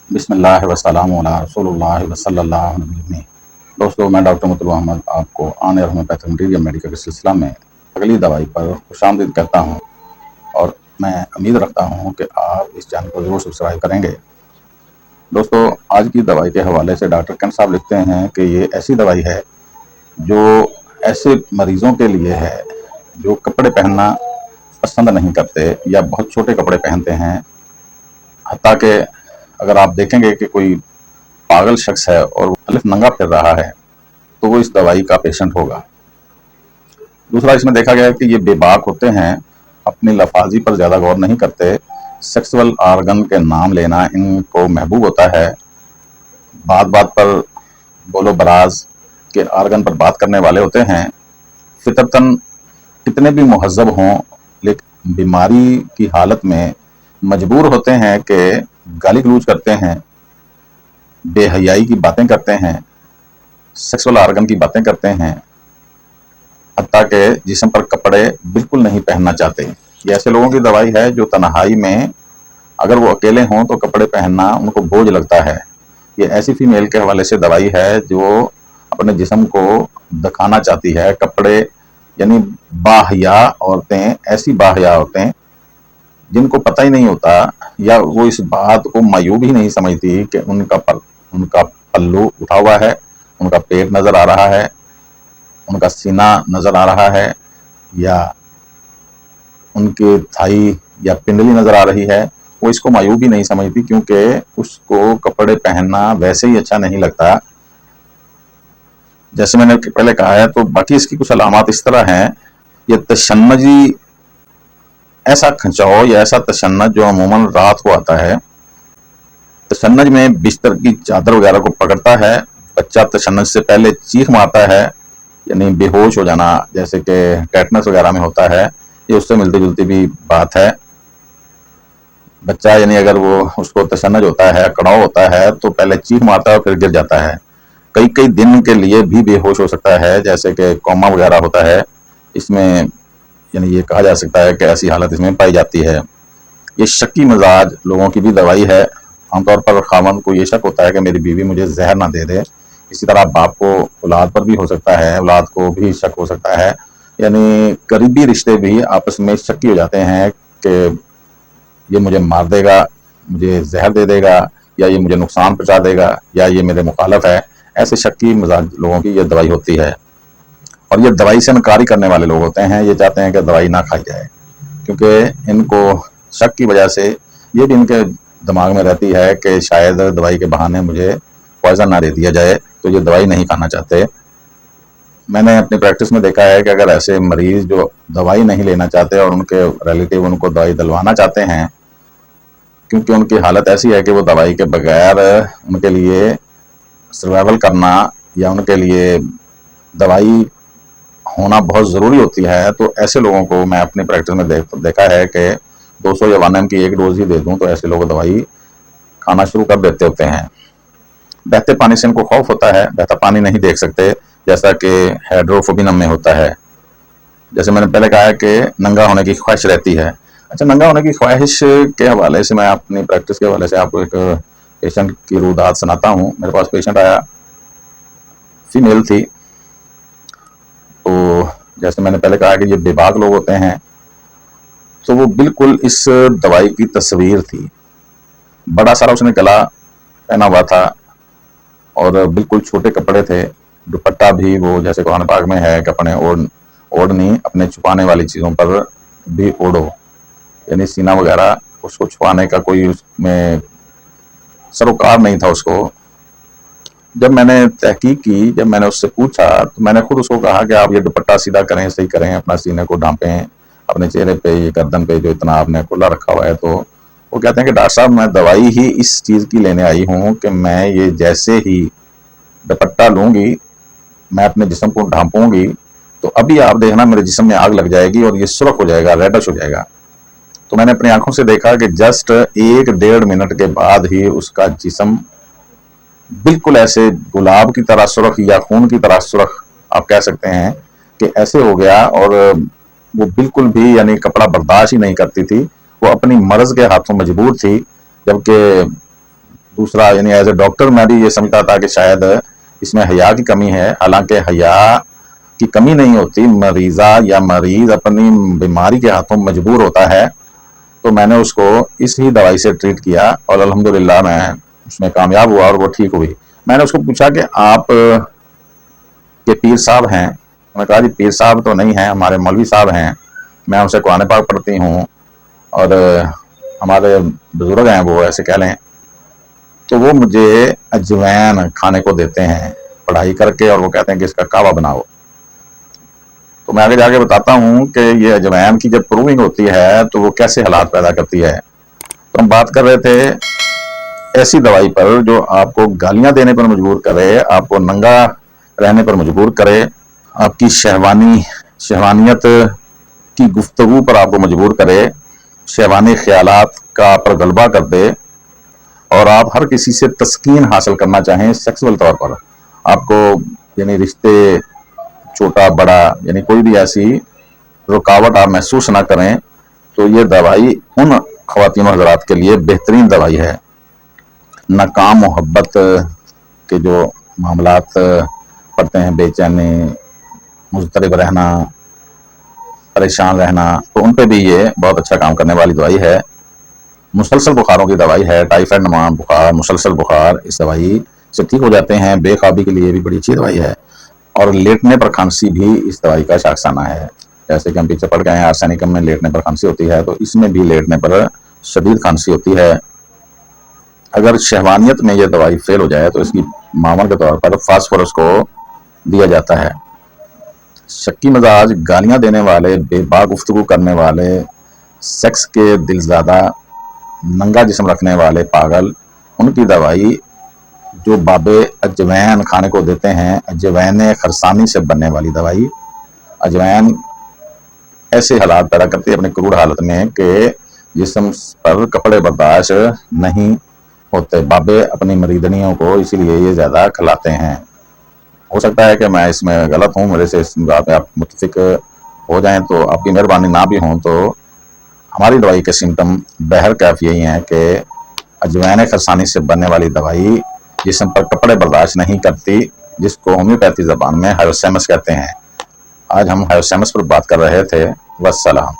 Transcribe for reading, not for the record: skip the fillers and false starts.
بسم اللہ وسلام علی رسول اللہ وصلی اللہ علیہ وسلم۔ دوستو، میں ڈاکٹر مطلب احمد آپ کو آن ایئر ہومیوپیتھک مٹیریل میڈیکل کے سلسلہ میں اگلی دوائی پر خوش آمدید کرتا ہوں، اور میں امید رکھتا ہوں کہ آپ اس چینل کو ضرور سبسکرائب کریں گے۔ دوستو، آج کی دوائی کے حوالے سے ڈاکٹر کن صاحب لکھتے ہیں کہ یہ ایسی دوائی ہے جو ایسے مریضوں کے لیے ہے جو کپڑے پہننا پسند نہیں کرتے یا بہت چھوٹے کپڑے پہنتے ہیں، حتیٰ کہ اگر آپ دیکھیں گے کہ کوئی پاگل شخص ہے اور وہ الف ننگا پھر رہا ہے تو وہ اس دوائی کا پیشنٹ ہوگا۔ دوسرا، اس میں دیکھا گیا ہے کہ یہ بے باک ہوتے ہیں، اپنی لفاظی پر زیادہ غور نہیں کرتے، سیکسول آرگن کے نام لینا ان کو محبوب ہوتا ہے، بات بات پر بولو براز کے آرگن پر بات کرنے والے ہوتے ہیں، فطرتاً کتنے بھی مہذب ہوں لیکن بیماری کی حالت میں مجبور ہوتے ہیں کہ گالی گلوچ کرتے ہیں، بے حیائی کی باتیں کرتے ہیں، سیکسول آرگن کی باتیں کرتے ہیں، حتیٰ کہ جسم پر کپڑے بالکل نہیں پہننا چاہتے۔ یہ ایسے لوگوں کی دوائی ہے جو تنہائی میں اگر وہ اکیلے ہوں تو کپڑے پہننا ان کو بوجھ لگتا ہے۔ یہ ایسی فیمیل کے حوالے سے دوائی ہے جو اپنے جسم کو دکھانا چاہتی ہے، کپڑے یعنی باحیا عورتیں، ایسی باحیا عورتیں جن کو پتہ ہی نہیں ہوتا یا وہ اس بات کو معیوب ہی نہیں سمجھتی کہ ان کا پلو اٹھا ہوا ہے، ان کا پیٹ نظر آ رہا ہے، ان کا سینہ نظر آ رہا ہے، یا ان کے تھائی یا پنڈلی نظر آ رہی ہے۔ وہ اس کو معیوب ہی نہیں سمجھتی کیونکہ اس کو کپڑے پہننا ویسے ہی اچھا نہیں لگتا۔ جیسے میں نے پہلے کہا ہے، تو باقی اس کی کچھ علامات اس طرح ہیں۔ یہ تشنجی، ایسا کھنچاؤ یا ایسا تشنج جو عموماً رات کو آتا ہے، تشنج میں بستر کی چادر وغیرہ کو پکڑتا ہے، بچہ تشنج سے پہلے چیخ مارتا ہے، یعنی بے ہوش ہو جانا جیسے کہ ٹیٹنس وغیرہ میں ہوتا ہے، یہ اس سے ملتی جلتی بھی بات ہے۔ بچہ یعنی اگر وہ اس کو تشنج ہوتا ہے، کڑاؤ ہوتا ہے، تو پہلے چیخ مارتا ہے پھر گر جاتا ہے، کئی دن کے لیے بھی بے ہوش ہو سکتا ہے، جیسے کہ کوما وغیرہ ہوتا ہے۔ اس میں یعنی یہ کہا جا سکتا ہے کہ ایسی حالت اس میں پائی جاتی ہے۔ یہ شکی مزاج لوگوں کی بھی دوائی ہے۔ عام طور پر خاوند کو یہ شک ہوتا ہے کہ میری بیوی مجھے زہر نہ دے دے۔ اسی طرح باپ کو اولاد پر بھی ہو سکتا ہے، اولاد کو بھی شک ہو سکتا ہے، یعنی قریبی رشتے بھی آپس میں شکی ہو جاتے ہیں کہ یہ مجھے مار دے گا، مجھے زہر دے دے گا، یا یہ مجھے نقصان پہنچا دے گا، یا یہ میرے مخالف ہے۔ ایسے شکی مزاج لوگوں کی یہ دوائی ہوتی ہے، اور یہ دوائی سے انکاری کرنے والے لوگ ہوتے ہیں۔ یہ چاہتے ہیں کہ دوائی نہ کھائی جائے کیونکہ ان کو شک کی وجہ سے یہ بھی ان کے دماغ میں رہتی ہے کہ شاید دوائی کے بہانے مجھے پوائزن نہ دے دیا جائے، تو یہ دوائی نہیں کھانا چاہتے۔ میں نے اپنی پریکٹس میں دیکھا ہے کہ اگر ایسے مریض جو دوائی نہیں لینا چاہتے اور ان کے ریلیٹیو ان کو دوائی دلوانا چاہتے ہیں کیونکہ ان کی حالت ایسی ہے کہ وہ دوائی کے بغیر ان کے لیے سروائیول کرنا یا ان کے لیے دوائی ہونا بہت ضروری ہوتی ہے، تو ایسے لوگوں کو میں اپنی پریکٹس میں دیکھا ہے کہ 200 یا 1 mg کی ایک ڈوز ہی دے دوں تو ایسے لوگ دوائی کھانا شروع کر دیتے ہوتے ہیں۔ بہتے پانی سے ان کو خوف ہوتا ہے، بہتا پانی نہیں دیکھ سکتے، جیسا کہ ہائیڈروفوبینم میں ہوتا ہے۔ جیسے میں نے پہلے کہا ہے کہ ننگا ہونے کی خواہش رہتی ہے۔ اچھا، ننگا ہونے کی خواہش کے حوالے سے میں اپنی پریکٹس کے حوالے سے آپ کو ایک پیشنٹ کی رودات سناتا ہوں۔ میرے پاس پیشنٹ آیا، فیمیل تھی، تو جیسے میں نے پہلے کہا کہ یہ بے باک لوگ ہوتے ہیں، تو وہ بالکل اس دوائی کی تصویر تھی۔ بڑا سارا اس نے گلا پہنا ہوا تھا اور بالکل چھوٹے کپڑے تھے، دوپٹہ بھی وہ جیسے قرآن پاک میں ہے کہ اپنے اوڑھنی اپنے چھپانے والی چیزوں پر بھی اوڑھو، یعنی سینہ وغیرہ اس کو چھپانے کا کوئی اس میں سروکار نہیں تھا اس کو۔ جب میں نے تحقیق کی، جب میں نے اس سے پوچھا، تو میں نے خود اس کو کہا کہ آپ یہ دوپٹہ سیدھا کریں، صحیح کریں، اپنا سینے کو ڈھانپیں، اپنے چہرے پہ یہ گردن پہ جو اتنا آپ نے کھلا رکھا ہوا ہے۔ تو وہ کہتے ہیں کہ ڈاکٹر صاحب، میں دوائی ہی اس چیز کی لینے آئی ہوں کہ میں یہ جیسے ہی دوپٹہ لوں گی، میں اپنے جسم کو ڈھانپوں گی، تو ابھی آپ دیکھنا میرے جسم میں آگ لگ جائے گی اور یہ سرخ ہو جائے گا، ریڈش ہو جائے گا۔ تو میں نے اپنی آنکھوں سے دیکھا کہ جسٹ 1-1.5 منٹ کے بعد ہی اس کا جسم بالکل ایسے گلاب کی طرح سرخ یا خون کی طرح سرخ آپ کہہ سکتے ہیں کہ ایسے ہو گیا، اور وہ بالکل بھی یعنی کپڑا برداشت ہی نہیں کرتی تھی، وہ اپنی مرض کے ہاتھوں مجبور تھی، جبکہ دوسرا یعنی ایز اے ڈاکٹر میں بھی یہ سمجھتا تھا کہ شاید اس میں حیا کی کمی ہے، حالانکہ حیا کی کمی نہیں ہوتی، مریضہ یا مریض اپنی بیماری کے ہاتھوں مجبور ہوتا ہے۔ تو میں نے اس کو اس ہی دوائی سے ٹریٹ کیا اور الحمدللہ میں اس میں کامیاب ہوا اور وہ ٹھیک ہوئی۔ میں نے اس کو پوچھا کہ آپ کے پیر صاحب ہیں؟ میں نے کہا جی پیر صاحب تو نہیں ہیں، ہمارے مولوی صاحب ہیں، میں ان سے قرآن پاک پڑھتی ہوں اور ہمارے بزرگ ہیں وہ ایسے کہہ لیں، تو وہ مجھے اجوین کھانے کو دیتے ہیں پڑھائی کر کے، اور وہ کہتے ہیں کہ اس کا کعوہ بناؤ۔ تو میں آگے جا کے بتاتا ہوں کہ یہ اجوین کی جب پروونگ ہوتی ہے تو وہ کیسے حالات پیدا کرتی ہے۔ تو ہم بات کر رہے تھے ایسی دوائی پر جو آپ کو گالیاں دینے پر مجبور کرے، آپ کو ننگا رہنے پر مجبور کرے، آپ کی شہوانیت کی گفتگو پر آپ کو مجبور کرے، شہوانی خیالات کا آپ پر غلبہ کر دے، اور آپ ہر کسی سے تسکین حاصل کرنا چاہیں سیکسول طور پر، آپ کو یعنی رشتے چھوٹا بڑا یعنی کوئی بھی ایسی رکاوٹ آپ محسوس نہ کریں، تو یہ دوائی ان خواتین و حضرات کے لیے بہترین دوائی ہے۔ ناکام محبت کے جو معاملات پڑتے ہیں، بے چینی، مضطرب رہنا، پریشان رہنا، تو ان پہ بھی یہ بہت اچھا کام کرنے والی دوائی ہے۔ مسلسل بخاروں کی دوائی ہے، ٹائیفائڈ نما بخار، مسلسل بخار اس دوائی سے ٹھیک ہو جاتے ہیں۔ بے خوابی کے لیے بھی بڑی اچھی دوائی ہے، اور لیٹنے پر کھانسی بھی اس دوائی کا شاخسانہ ہے۔ جیسے کہ ہم پیچھے پڑھ گئے ہیں آرسینکم میں لیٹنے پر کھانسی ہوتی ہے، تو اس میں بھی لیٹنے پر شدید کھانسی ہوتی ہے۔ اگر شہوانیت میں یہ دوائی فیل ہو جائے تو اس کی معاون کے طور پر فاسفورس کو دیا جاتا ہے۔ شکی مزاج، گالیاں دینے والے، بے باک گفتگو کرنے والے، سیکس کے دلزادہ، ننگا جسم رکھنے والے پاگل، ان کی دوائی جو باب اجوین کھانے کو دیتے ہیں، اجوین خرسانی سے بننے والی دوائی۔ اجوین ایسے حالات پیدا کرتی ہے اپنی کروڑ حالت میں کہ جسم پر کپڑے برداشت نہیں ہوتے، بابے اپنی مریدنیوں کو اسی لیے یہ زیادہ کھلاتے ہیں۔ ہو سکتا ہے کہ میں اس میں غلط ہوں، میرے سے اس بات میں آپ متفق ہو جائیں، تو آپ کی مہربانی نہ بھی ہوں، تو ہماری دوائی کے سمٹم بہر کیف یہی ہیں کہ اجوین خرسانی سے بننے والی دوائی جسم پر کپڑے برداشت نہیں کرتی، جس کو ہومیوپیتھی زبان میں ہائیوسیمس کہتے ہیں۔ آج ہم ہائیوسیمس پر بات کر رہے تھے۔ والسلام۔